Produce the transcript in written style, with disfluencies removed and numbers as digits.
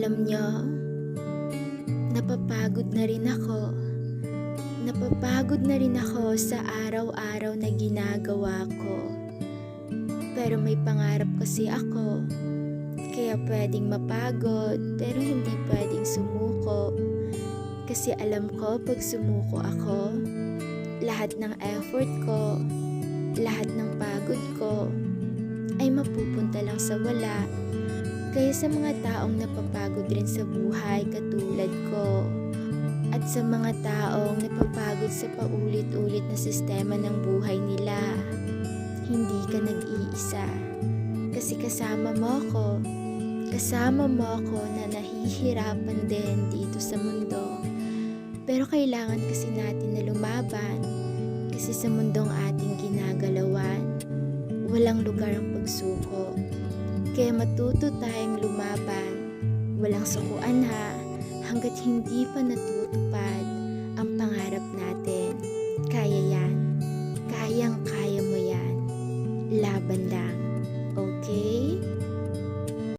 Alam nyo, napapagod na rin ako. Napapagod na rin ako sa araw-araw na ginagawa ko. Pero may pangarap kasi ako. Kaya pwedeng mapagod, pero hindi pwedeng sumuko. Kasi alam ko pag sumuko ako, lahat ng effort ko, lahat ng pagod ko, ay mapupunta lang sa wala. Kaya sa mga taong napapagod rin sa buhay katulad ko, at sa mga taong napapagod sa paulit-ulit na sistema ng buhay nila, hindi ka nag-iisa. Kasi kasama mo ako na nahihirapan din dito sa mundo. Pero kailangan kasi natin na lumaban, kasi sa mundong ating ginagalawan, walang lugar ang pagsuko. Kaya matuto tayong lumaban, walang sukuan hanggat hindi pa natutupad ang pangarap natin. Kaya yan, kayang-kaya mo yan, laban lang.